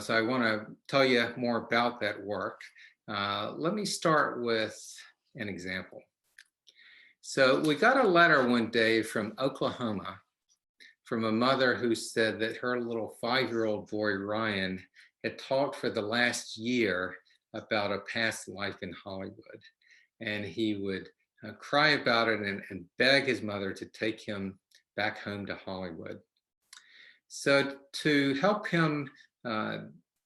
So I want to tell you more about that work. Let me start with an example. So we got a letter one day from Oklahoma from a mother who said that her little 5-year-old boy, Ryan, had talked for the last year about a past life in Hollywood. And he would cry about it and beg his mother to take him back home to Hollywood. So to help him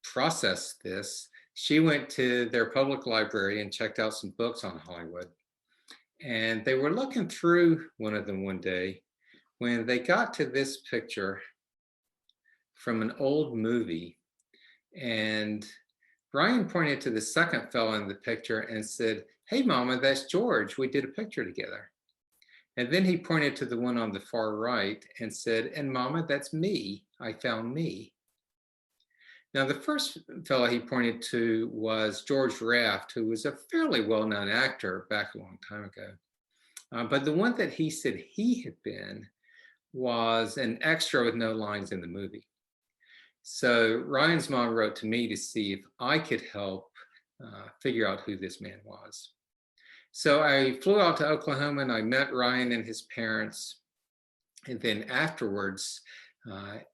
process this, she went to their public library and checked out some books on Hollywood. And they were looking through one of them one day when they got to this picture from an old movie. And Ryan pointed to the second fellow in the picture and said, "Hey, Mama, that's George. We did a picture together." And then he pointed to the one on the far right and said, "And Mama, that's me. I found me." Now, the first fellow he pointed to was George Raft, who was a fairly well-known actor back a long time ago. But the one that he said he had been was an extra with no lines in the movie. So Ryan's mom wrote to me to see if I could help figure out who this man was. So I flew out to Oklahoma and I met Ryan and his parents. And then afterwards,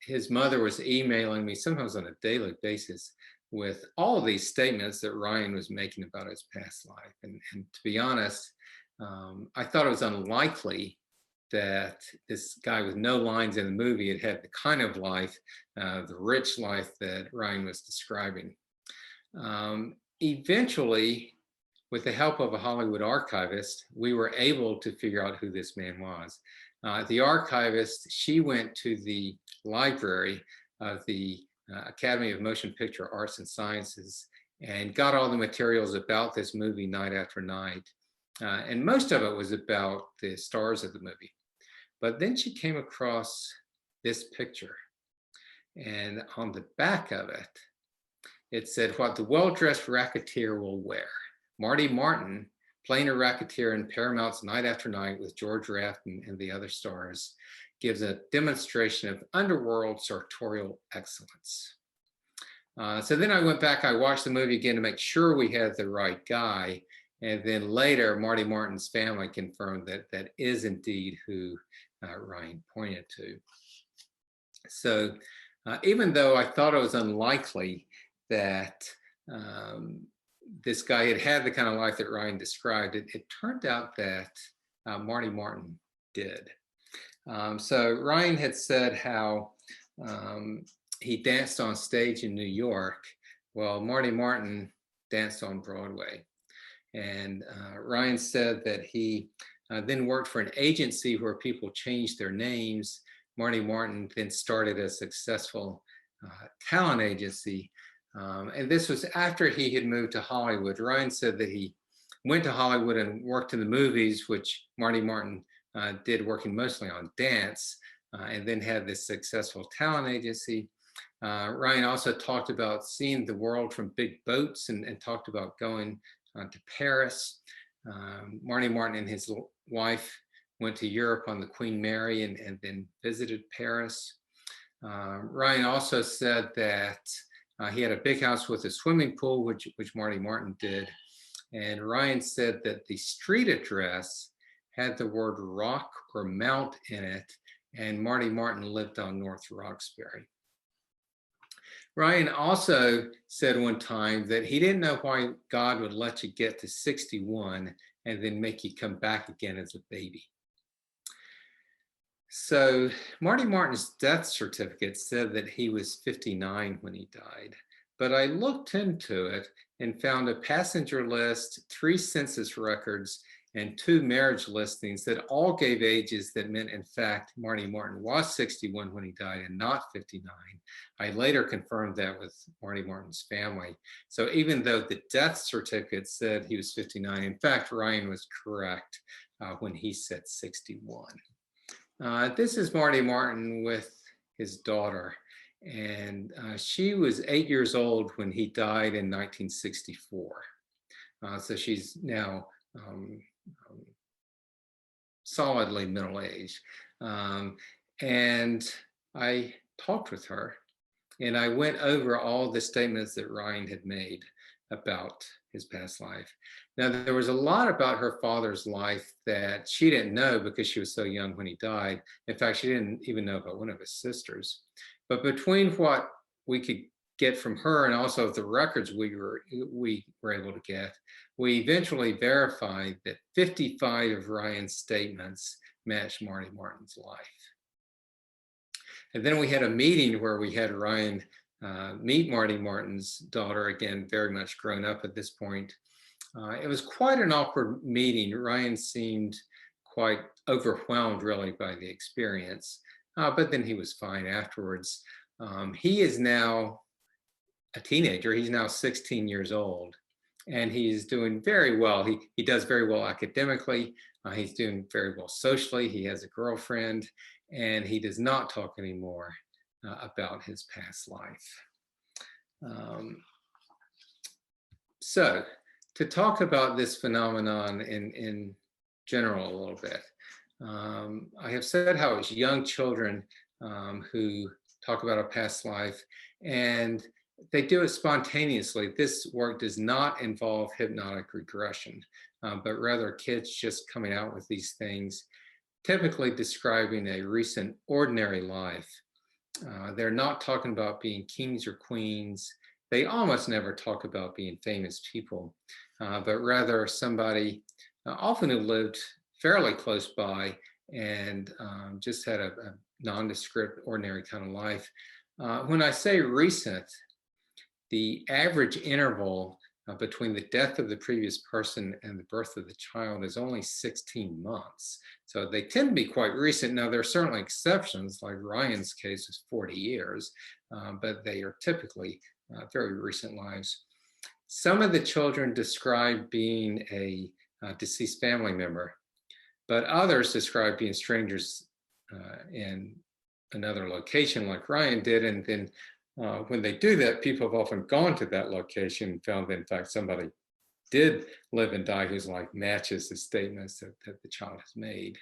his mother was emailing me sometimes on a daily basis with all of these statements that Ryan was making about his past life. And to be honest, I thought it was unlikely that this guy with no lines in the movie had had the kind of life, the rich life that Ryan was describing. Eventually, with the help of a Hollywood archivist, we were able to figure out who this man was. The archivist, she went to the library of the Academy of Motion Picture Arts and Sciences and got all the materials about this movie night after night. And most of it was about the stars of the movie. But then she came across this picture. And on the back of it, it said, "What the well-dressed racketeer will wear." Marty Martin, playing a racketeer in Paramount's Night After Night with George Raft and the other stars, gives a demonstration of underworld sartorial excellence. So then I went back, I watched the movie again to make sure we had the right guy. And then later, Marty Martin's family confirmed that that is indeed who Ryan pointed to. So even though I thought it was unlikely that this guy had had the kind of life that Ryan described, it turned out that Marty Martin did. So Ryan had said how he danced on stage in New York. Well, Marty Martin danced on Broadway. And Ryan said that he then worked for an agency where people changed their names. Marty Martin then started a successful talent agency. And this was after he had moved to Hollywood. Ryan said that he went to Hollywood and worked in the movies, which Marty Martin did, working mostly on dance, and then had this successful talent agency. Ryan also talked about seeing the world from big boats and talked about going to Paris. Marty Martin and his wife went to Europe on the Queen Mary and then visited Paris. Ryan also said that he had a big house with a swimming pool, which Marty Martin did. And Ryan said that the street address had the word Rock or Mount in it, and Marty Martin lived on North Roxbury. Ryan also said one time that he didn't know why God would let you get to 61 and then make you come back again as a baby. So Marty Martin's death certificate said that he was 59 when he died, but I looked into it and found a passenger list, 3 census records, and 2 marriage listings that all gave ages that meant, in fact, Marty Martin was 61 when he died and not 59. I later confirmed that with Marty Martin's family. So even though the death certificate said he was 59, in fact, Ryan was correct when he said 61. This is Marty Martin with his daughter, and she was 8 years old when he died in 1964. So she's now solidly middle-aged. And I talked with her, and I went over all the statements that Ryan had made about his past life. Now, there was a lot about her father's life that she didn't know because she was so young when he died. In fact, she didn't even know about one of his sisters. But between what we could get from her and also the records we were able to get, we eventually verified that 55 of Ryan's statements matched Marty Martin's life. And then we had a meeting where we had Ryan meet Marty Martin's daughter, again, very much grown up at this point. It was quite an awkward meeting. Ryan seemed quite overwhelmed, really, by the experience, but then he was fine afterwards. He is now a teenager. He's now 16 years old, and he's doing very well. He does very well academically. He's doing very well socially. He has a girlfriend, and he does not talk anymore about his past life. So to talk about this phenomenon in general a little bit, I have said how it's young children who talk about a past life, and they do it spontaneously. This work does not involve hypnotic regression, but rather kids just coming out with these things, typically describing a recent ordinary life. They're not talking about being kings or queens. They almost never talk about being famous people, but rather somebody often who lived fairly close by and just had a nondescript, ordinary kind of life. When I say recent, the average interval between the death of the previous person and the birth of the child is only 16 months. So they tend to be quite recent. Now, there are certainly exceptions, like Ryan's case is 40 years, but they are typically very recent lives. Some of the children describe being a deceased family member, but others describe being strangers in another location like Ryan did. And then when they do that, people have often gone to that location and found that, in fact, somebody did live and die whose life matches the statements that the child has made.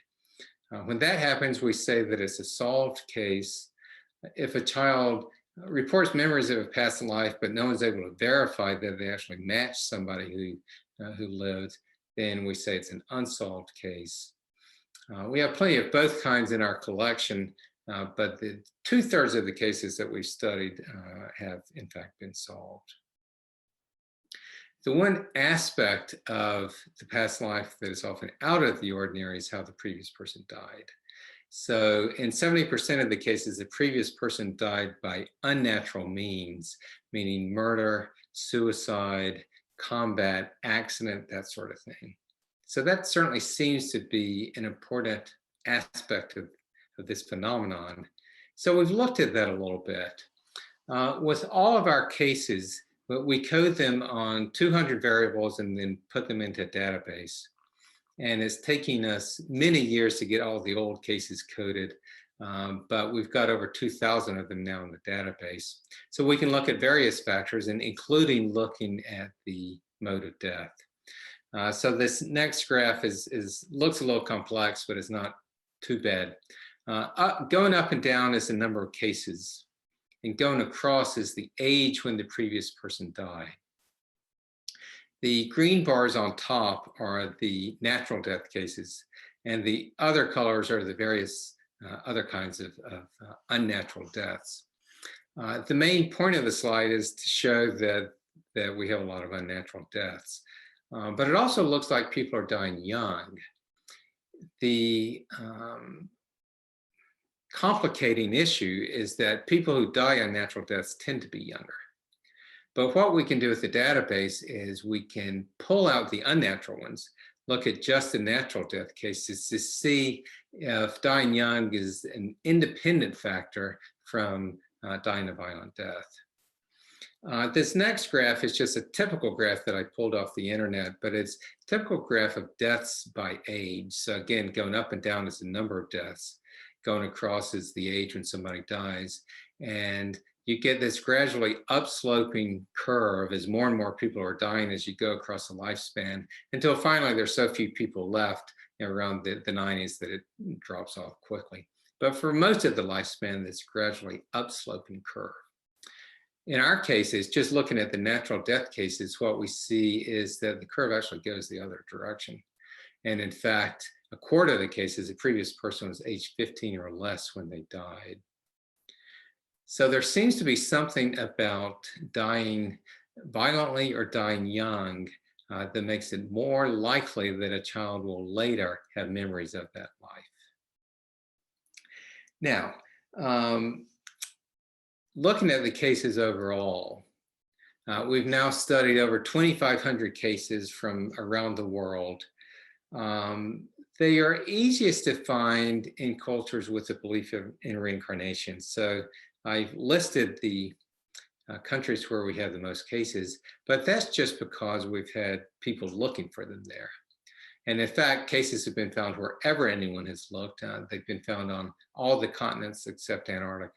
When that happens, we say that it's a solved case. If a child reports memories of a past life, but no one's able to verify that they actually match somebody who lived, then we say it's an unsolved case. We have plenty of both kinds in our collection, but the 2/3 of the cases that we've studied have in fact been solved. The one aspect of the past life that is often out of the ordinary is how the previous person died. So in 70% of the cases, the previous person died by unnatural means, meaning murder, suicide, combat, accident, that sort of thing. So that certainly seems to be an important aspect of this phenomenon. So we've looked at that a little bit. With all of our cases, we code them on 200 variables and then put them into a database. And it's taking us many years to get all the old cases coded, but we've got over 2,000 of them now in the database. So we can look at various factors, and including looking at the mode of death. So this next graph looks a little complex, but it's not too bad. Going up and down is the number of cases, and going across is the age when the previous person died. The green bars on top are the natural death cases, and the other colors are the various other kinds of unnatural deaths. The main point of the slide is to show that we have a lot of unnatural deaths, but it also looks like people are dying young. The complicating issue is that people who die unnatural deaths tend to be younger. But what we can do with the database is we can pull out the unnatural ones, look at just the natural death cases to see if dying young is an independent factor from dying a violent death. This next graph is just a typical graph that I pulled off the internet, but it's a typical graph of deaths by age. So again, going up and down is the number of deaths. Going across is the age when somebody dies. And you get this gradually upsloping curve as more and more people are dying as you go across the lifespan, until finally there's so few people left around the 90s that it drops off quickly. But for most of the lifespan, this gradually upsloping curve. in our cases, just looking at the natural death cases, what we see is that the curve actually goes the other direction. And in fact, a quarter of the cases, the previous person was age 15 or less when they died. So there seems to be something about dying violently or dying young that makes it more likely that a child will later have memories of that life. Now, looking at the cases overall, we've now studied over 2,500 cases from around the world. They are easiest to find in cultures with a belief in reincarnation. So I've listed the countries where we have the most cases, but that's just because we've had people looking for them there. And in fact, cases have been found wherever anyone has looked. They've been found on all the continents except Antarctica.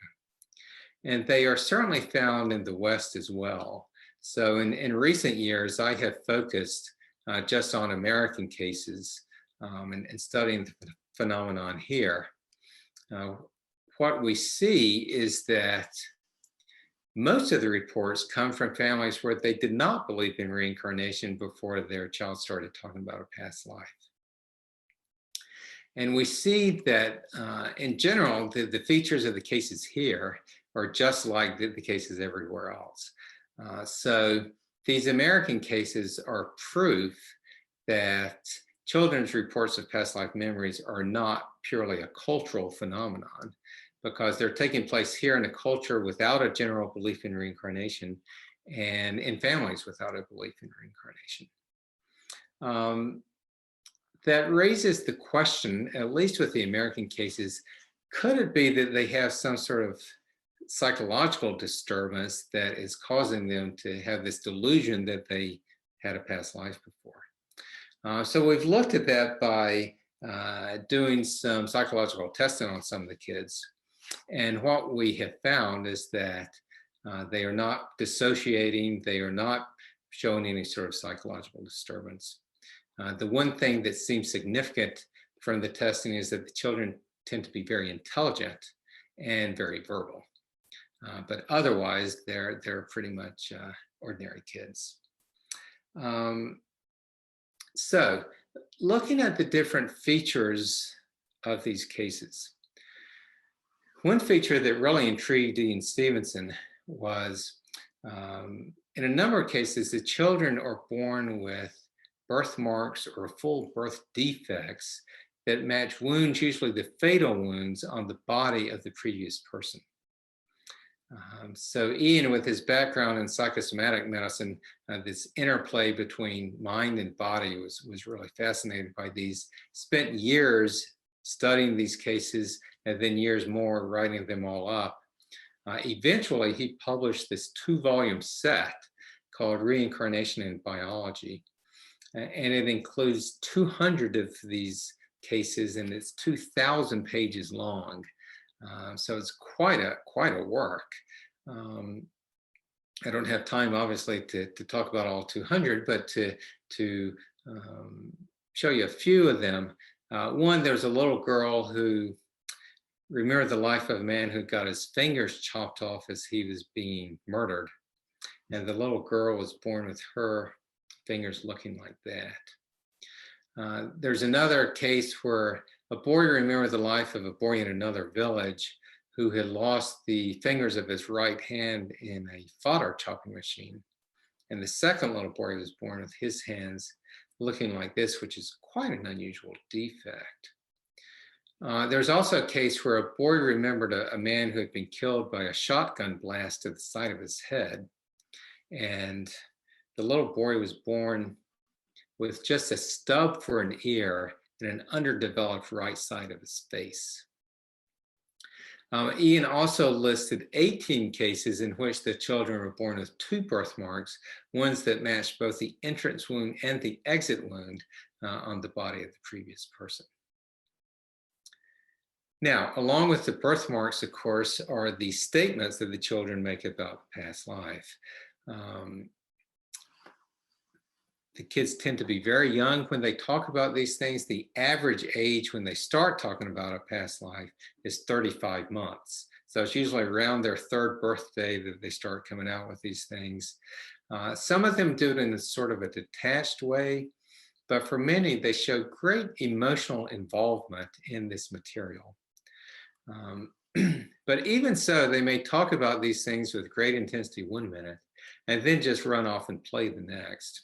And they are certainly found in the West as well. So in recent years, I have focused just on American cases and studying the phenomenon here. What we see is that most of the reports come from families where they did not believe in reincarnation before their child started talking about a past life. And we see that in general, the features of the cases here are just like the cases everywhere else. So these American cases are proof that children's reports of past life memories are not purely a cultural phenomenon, because they're taking place here in a culture without a general belief in reincarnation and in families without a belief in reincarnation. That raises the question, at least with the American cases, could it be that they have some sort of psychological disturbance that is causing them to have this delusion that they had a past life before? So we've looked at that by doing some psychological testing on some of the kids. And what we have found is that they are not dissociating, they are not showing any sort of psychological disturbance. The one thing that seems significant from the testing is that the children tend to be very intelligent and very verbal. But otherwise, they're pretty much ordinary kids. So looking at the different features of these cases, one feature that really intrigued Ian Stevenson was in a number of cases, the children are born with birthmarks or full birth defects that match wounds, usually the fatal wounds, on the body of the previous person. So Ian, with his background in psychosomatic medicine, this interplay between mind and body was really fascinated by these, spent years studying these cases and then years more writing them all up. Eventually, he published this 2-volume set called Reincarnation in Biology. And it includes 200 of these cases, and it's 2,000 pages long. So it's quite a work. I don't have time, obviously, to talk about all 200, but to show you a few of them. One, there's a little girl who remembered the life of a man who got his fingers chopped off as he was being murdered. And the little girl was born with her fingers looking like that. There's another case where a boy remembered the life of a boy in another village who had lost the fingers of his right hand in a fodder chopping machine. And the second little boy was born with his hands looking like this, which is quite an unusual defect. There's also a case where a boy remembered a man who had been killed by a shotgun blast to the side of his head. And the little boy was born with just a stub for an ear and an underdeveloped right side of his face. Ian also listed 18 cases in which the children were born with 2 birthmarks, ones that matched both the entrance wound and the exit wound on the body of the previous person. Now, along with the birthmarks, of course, are the statements that the children make about past life. The kids tend to be very young when they talk about these things. The average age when they start talking about a past life is 35 months. So it's usually around their third birthday that they start coming out with these things. Some of them do it in a sort of a detached way, but for many, they show great emotional involvement in this material. But even so, they may talk about these things with great intensity 1 minute and then just run off and play the next.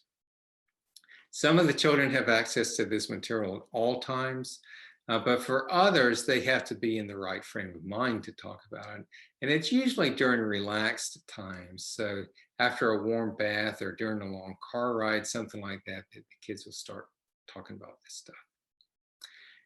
Some of the children have access to this material at all times, but for others, they have to be in the right frame of mind to talk about it. And it's usually during relaxed times. So after a warm bath or during a long car ride, something like that, the kids will start talking about this stuff.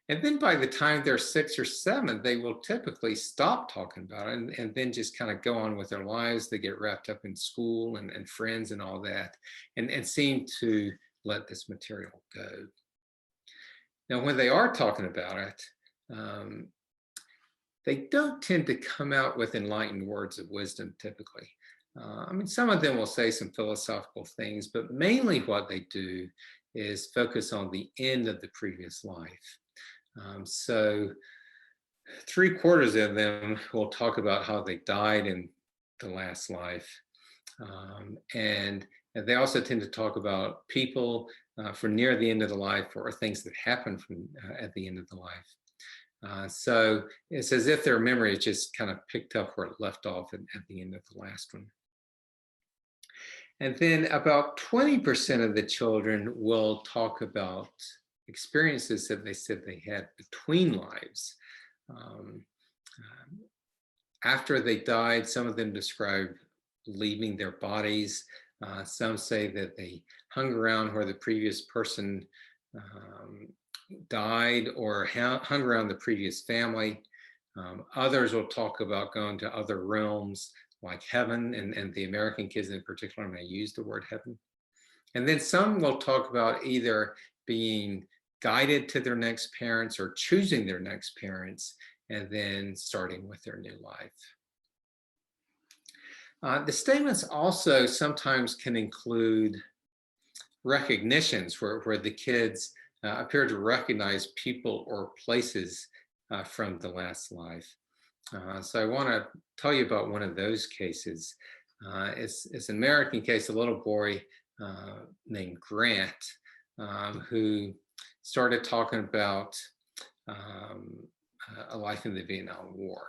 And then by the time they're 6 or 7, they will typically stop talking about it and then just kind of go on with their lives. They get wrapped up in school and friends and all that, and seem to let this material go. Now, when they are talking about it, they don't tend to come out with enlightened words of wisdom typically. I mean, some of them will say some philosophical things, but mainly what they do is focus on the end of the previous life. So 3/4 of them will talk about how they died in the last life. And they also tend to talk about people from near the end of the life or things that happen from at the end of the life. So it's as if their memory is just kind of picked up where it left off at the end of the last one. And then about 20% of the children will talk about experiences that they said they had between lives. After they died, some of them describe leaving their bodies. Some say that they hung around where the previous person died or hung around the previous family. Others will talk about going to other realms like heaven, and the American kids in particular may use the word heaven. And then some will talk about either being guided to their next parents or choosing their next parents and then starting with their new life. The statements also sometimes can include recognitions where the kids appear to recognize people or places from the last life. So I want to tell you about one of those cases. It's an American case, a little boy named Grant, who started talking about a life in the Vietnam War.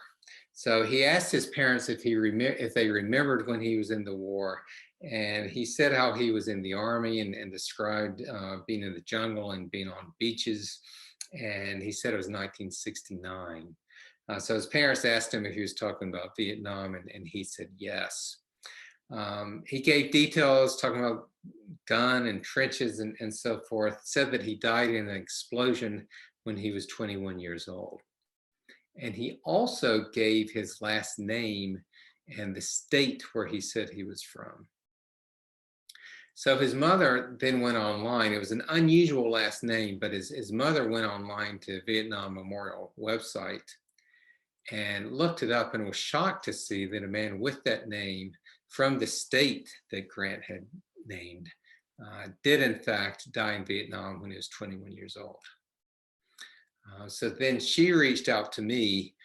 So he asked his parents if they remembered when he was in the war, and he said how he was in the Army and described being in the jungle and being on beaches, and he said it was 1969. So his parents asked him if he was talking about Vietnam, and he said yes. He gave details talking about gun and trenches and so forth, said that he died in an explosion when he was 21 years old. And he also gave his last name and the state where he said he was from. So his mother then went online. It was an unusual last name, but his mother went online to Vietnam Memorial website and looked it up and was shocked to see that a man with that name from the state that Grant had named did in fact die in Vietnam when he was 21 years old. So then she reached out to me.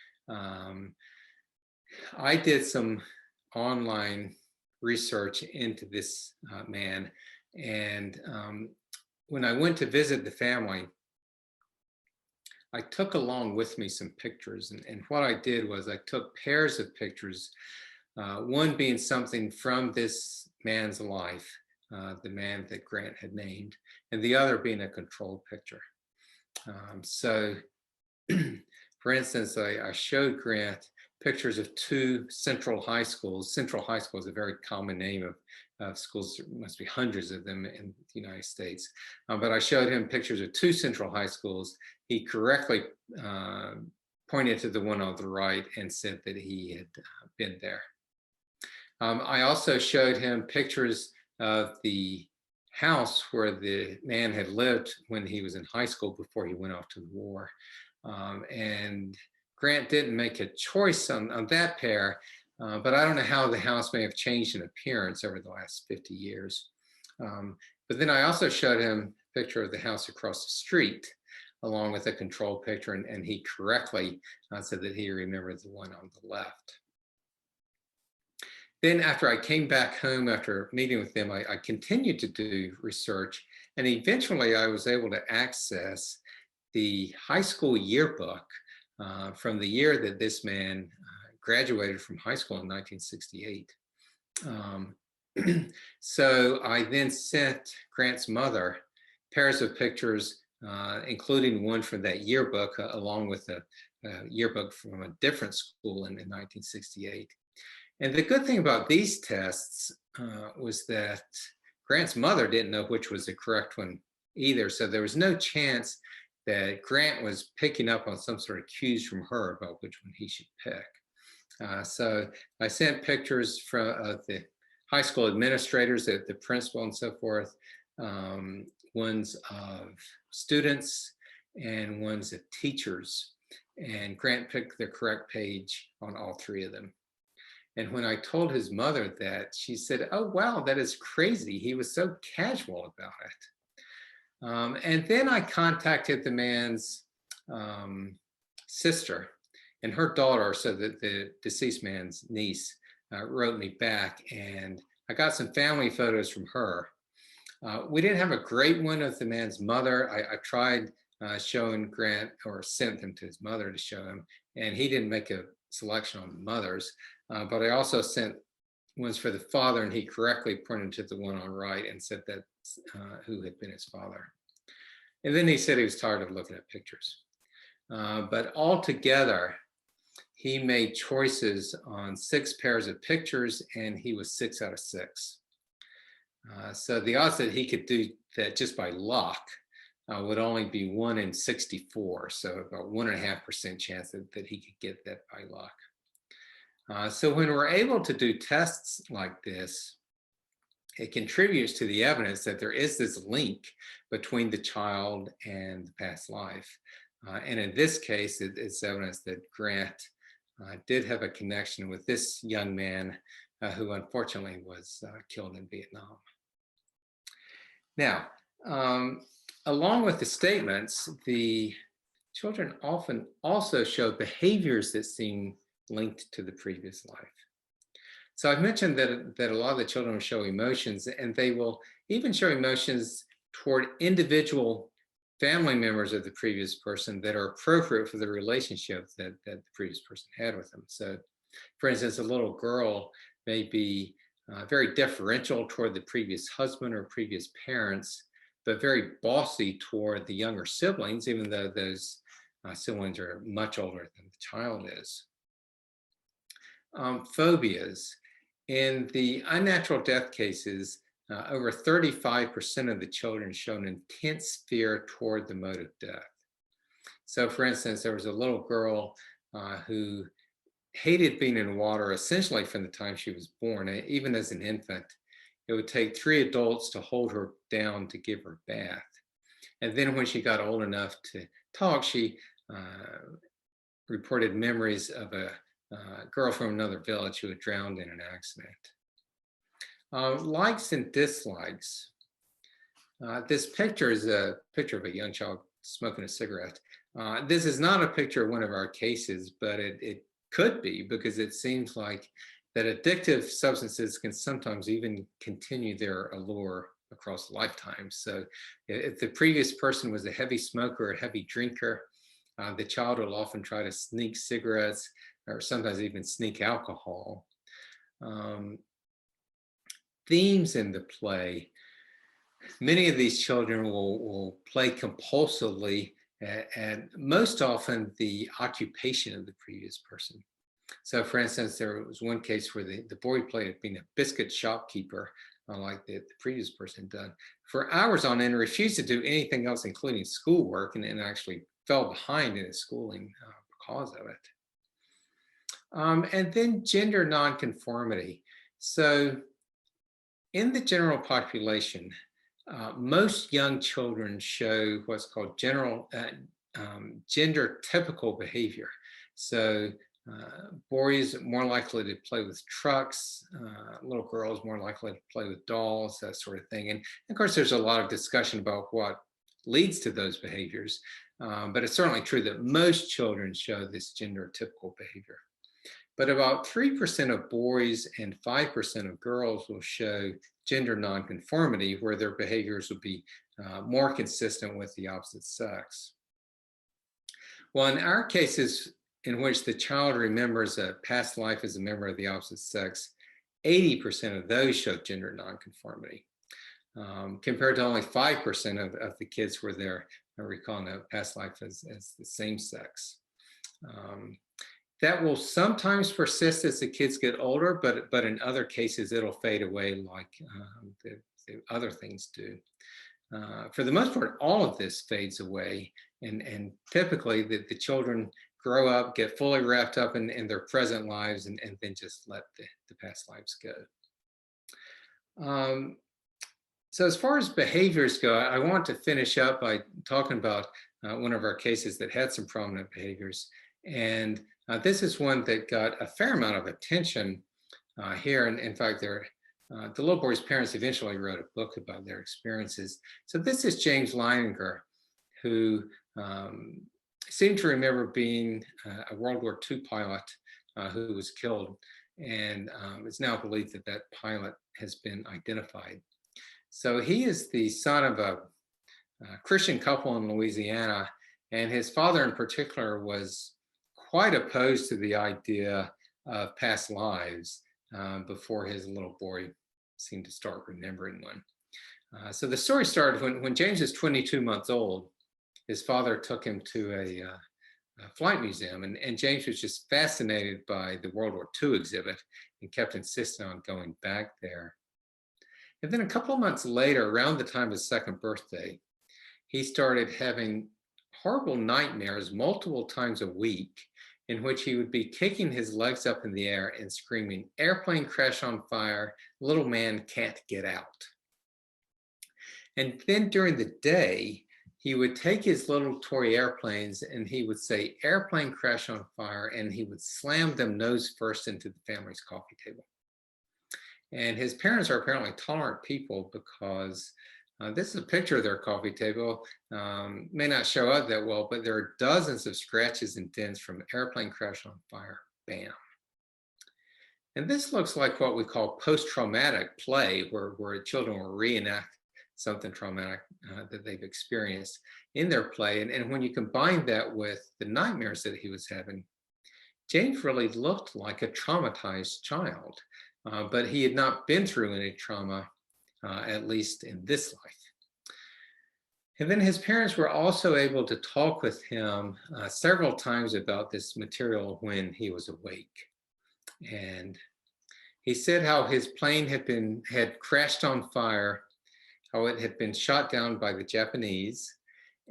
I did some online research into this man, and when I went to visit the family, I took along with me some pictures, and what I did was I took pairs of pictures, one being something from this man's life, the man that Grant had named, and the other being a controlled picture. So, for instance, I showed Grant pictures of 2 central high schools. Central High School is a very common name of schools. There must be hundreds of them in the United States. But I showed him pictures of 2 central high schools. He correctly pointed to the one on the right and said that he had been there. I also showed him pictures of the house where the man had lived when he was in high school before he went off to the war. And Grant didn't make a choice on that pair, but I don't know how the house may have changed in appearance over the last 50 years. But then I also showed him a picture of the house across the street. along with a control picture, and he correctly said that he remembered the one on the left. Then after I came back home after meeting with them, I continued to do research, and eventually I was able to access the high school yearbook from the year that this man graduated from high school in 1968. So I then sent Grant's mother pairs of pictures, including one from that yearbook, along with a yearbook from a different school in 1968. And the good thing about these tests was that Grant's mother didn't know which was the correct one either. So there was no chance that Grant was picking up on some sort of cues from her about which one he should pick. So I sent pictures from the high school administrators, the principal and so forth, ones of students and ones of teachers. And Grant picked the correct page on all three of them. And when I told his mother that, she said, "Oh, wow, that is crazy. He was so casual about it." And then I contacted the man's sister and her daughter, so that the deceased man's niece wrote me back, and I got some family photos from her. We didn't have a great one of the man's mother. I tried showing Grant, or sent them to his mother to show him, and he didn't make a selection on the mothers. But I also sent ones for the father, and he correctly pointed to the one on right and said that's who had been his father. And then he said he was tired of looking at pictures. But altogether, he made choices on 6 pairs of pictures, and he was 6 out of 6. So the odds that he could do that just by luck would only be 1 in 64. So about 1.5% chance that he could get that by luck. So when we're able to do tests like this, it contributes to the evidence that there is this link between the child and the past life. And in this case, it's evidence that Grant did have a connection with this young man who unfortunately was killed in Vietnam. Now, along with the statements, the children often also show behaviors that seem linked to the previous life. So I've mentioned that a lot of the children will show emotions, and they will even show emotions toward individual family members of the previous person that are appropriate for the relationship that the previous person had with them. So for instance, a little girl may be very deferential toward the previous husband or previous parents, but very bossy toward the younger siblings, even though those siblings are much older than the child is. Phobias. In the unnatural death cases, over 35% of the children showed an intense fear toward the mode of death. So for instance, there was a little girl who hated being in water essentially from the time she was born. Even as an infant, it would take 3 adults to hold her down to give her a bath. And then when she got old enough to talk, she reported memories of a girl from another village who had drowned in an accident. Likes and dislikes. This picture is a picture of a young child smoking a cigarette. This is not a picture of one of our cases, but it could be, because it seems like that addictive substances can sometimes even continue their allure across lifetimes. So if the previous person was a heavy smoker or a heavy drinker, the child will often try to sneak cigarettes or sometimes even sneak alcohol. Themes in the play. Many of these children will play compulsively, and most often the occupation of the previous person. So for instance, there was one case where the boy played being a biscuit shopkeeper, like the previous person done, for hours on end, refused to do anything else, including schoolwork, and actually fell behind in his schooling because of it. And then gender nonconformity. So in the general population, most young children show what's called gender typical behavior. So boys are more likely to play with trucks, little girls more likely to play with dolls, that sort of thing. And of course, there's a lot of discussion about what leads to those behaviors. But it's certainly true that most children show this gender typical behavior. But about 3% of boys and 5% of girls will show gender nonconformity, where their behaviors will be more consistent with the opposite sex. Well, in our cases in which the child remembers a past life as a member of the opposite sex, 80% of those show gender nonconformity, compared to only 5% of the kids where they're recalling a past life as the same sex. That will sometimes persist as the kids get older, but in other cases, it'll fade away like the other things do. For the most part, all of this fades away, and typically the children grow up, get fully wrapped up in their present lives, and then just let the past lives go. So as far as behaviors go, I want to finish up by talking about one of our cases that had some prominent behaviors. And this is one that got a fair amount of attention here. And in fact, the little boy's parents eventually wrote a book about their experiences. So this is James Leininger, who seemed to remember being a World War II pilot who was killed. And it's now believed that that pilot has been identified. So he is the son of a Christian couple in Louisiana, and his father in particular was quite opposed to the idea of past lives before his little boy seemed to start remembering one. So the story started when James was 22 months old. His father took him to a flight museum, and James was just fascinated by the World War II exhibit and kept insisting on going back there. And then a couple of months later, around the time of his second birthday, he started having horrible nightmares multiple times a week, in which he would be kicking his legs up in the air and screaming, "Airplane crash on fire, little man can't get out." And then during the day, he would take his little toy airplanes and he would say, "Airplane crash on fire," and he would slam them nose first into the family's coffee table. And his parents are apparently tolerant people, because this is a picture of their coffee table. May not show up that well, but there are dozens of scratches and dents from airplane crash on fire, bam. And this looks like what we call post-traumatic play, where children will reenact something traumatic that they've experienced in their play. And when you combine that with the nightmares that he was having, James really looked like a traumatized child. But he had not been through any trauma, at least in this life. And then his parents were also able to talk with him several times about this material when he was awake. And he said how his plane had crashed on fire, how it had been shot down by the Japanese.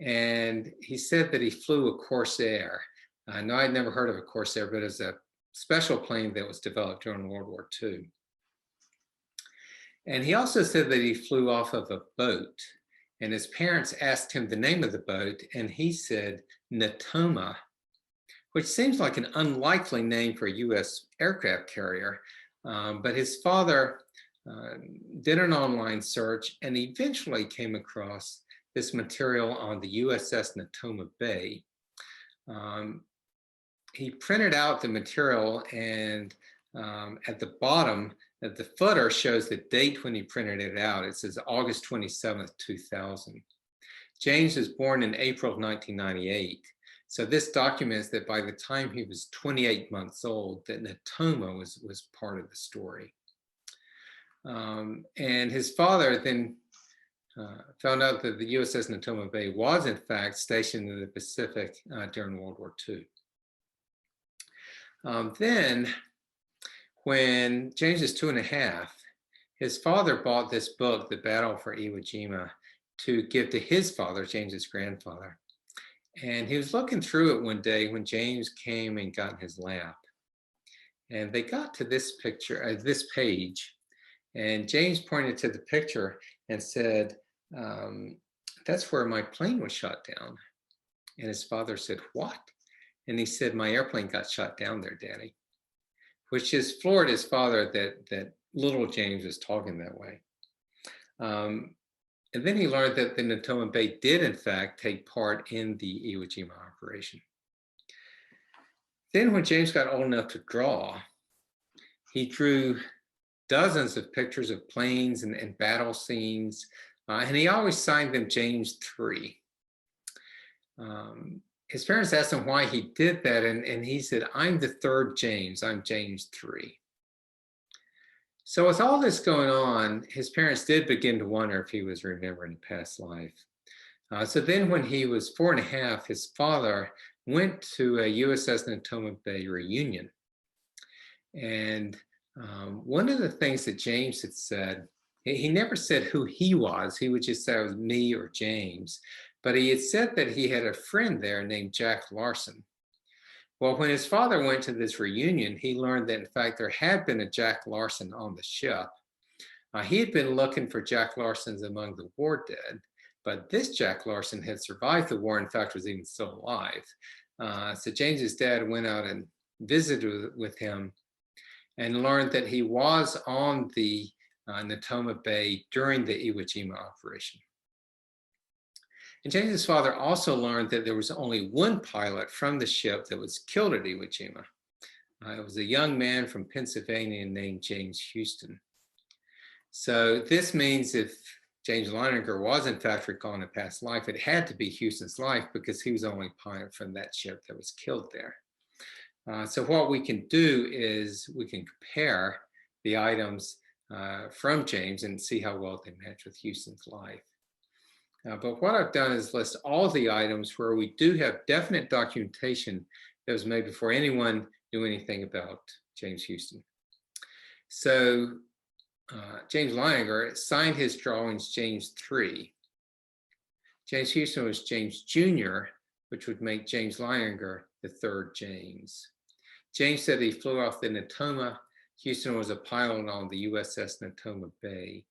And he said that he flew a Corsair. Now, I'd never heard of a Corsair, but it's a special plane that was developed during World War II. And he also said that he flew off of a boat, and his parents asked him the name of the boat, and he said Natoma, which seems like an unlikely name for a US aircraft carrier. But his father did an online search and eventually came across this material on the USS Natoma Bay. He printed out the material, and at the bottom, the footer shows the date when he printed it out. It says August 27th, 2000. James was born in April of 1998. So this documents that by the time he was 28 months old, that Natoma was part of the story. And his father then found out that the USS Natoma Bay was in fact stationed in the Pacific during World War II. Then, when James was 2.5, his father bought this book, The Battle for Iwo Jima, to give to his father, James's grandfather. And he was looking through it one day when James came and got in his lap. And they got to this picture, this page, and James pointed to the picture and said, "That's where my plane was shot down." And his father said, "What?" And he said, "My airplane got shot down there, Daddy," which just floored his father that little James was talking that way. And then he learned that the Natoma Bay did, in fact, take part in the Iwo Jima operation. Then when James got old enough to draw, he drew dozens of pictures of planes and battle scenes, and he always signed them James III. His parents asked him why he did that, and he said, "I'm the third James, I'm James III." So with all this going on, his parents did begin to wonder if he was remembering a past life. So then when he was 4.5, his father went to a USS Natoma Bay reunion. And one of the things that James had said, he never said who he was. He would just say it was me or James. But he had said that he had a friend there named Jack Larson. Well, when his father went to this reunion, he learned that, in fact, there had been a Jack Larson on the ship. He had been looking for Jack Larsons among the war dead, but this Jack Larson had survived the war, in fact, was even still alive. So James's dad went out and visited with him and learned that he was on the Natoma Bay during the Iwo Jima operation. And James's father also learned that there was only one pilot from the ship that was killed at Iwo Jima. It was a young man from Pennsylvania named James Houston. So this means if James Leininger was in fact recalling a past life, it had to be Houston's life because he was the only pilot from that ship that was killed there. So what we can do is we can compare the items from James and see how well they match with Houston's life. But what I've done is list all the items where we do have definite documentation that was made before anyone knew anything about James Houston. So James Leininger signed his drawings James III. James Houston was James Jr., which would make James Leininger the third James. James said he flew off the Natoma. Houston was a pilot on the USS Natoma Bay.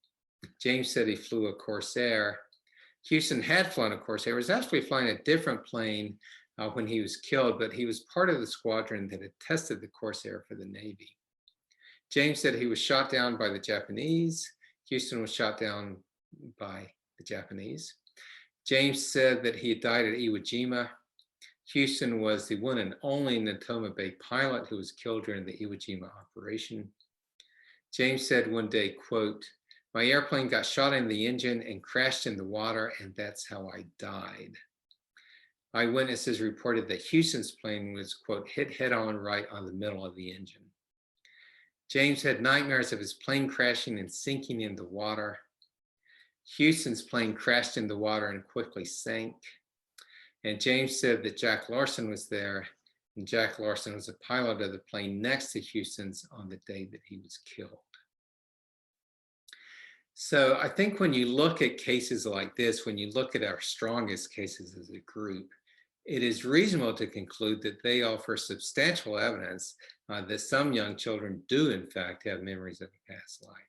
James said he flew a Corsair. Houston had flown a Corsair. He was actually flying a different plane when he was killed, but he was part of the squadron that had tested the Corsair for the Navy. James said he was shot down by the Japanese. Houston was shot down by the Japanese. James said that he had died at Iwo Jima. Houston was the one and only Natoma Bay pilot who was killed during the Iwo Jima operation. James said one day, quote, "My airplane got shot in the engine and crashed in the water, and that's how I died." Eyewitnesses reported that Houston's plane was, quote, "hit head on right on the middle of the engine." James had nightmares of his plane crashing and sinking in the water. Houston's plane crashed in the water and quickly sank. And James said that Jack Larson was there, and Jack Larson was a pilot of the plane next to Houston's on the day that he was killed. So I think when you look at cases like this, when you look at our strongest cases as a group, it is reasonable to conclude that they offer substantial evidence that some young children do, in fact, have memories of a past life.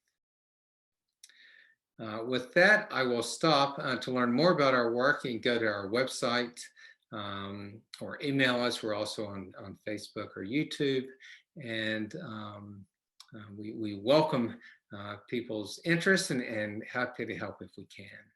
With that, I will stop. To learn more about our work, you can go to our website or email us. We're also on Facebook or YouTube. And we welcome people's interest and happy to help if we can.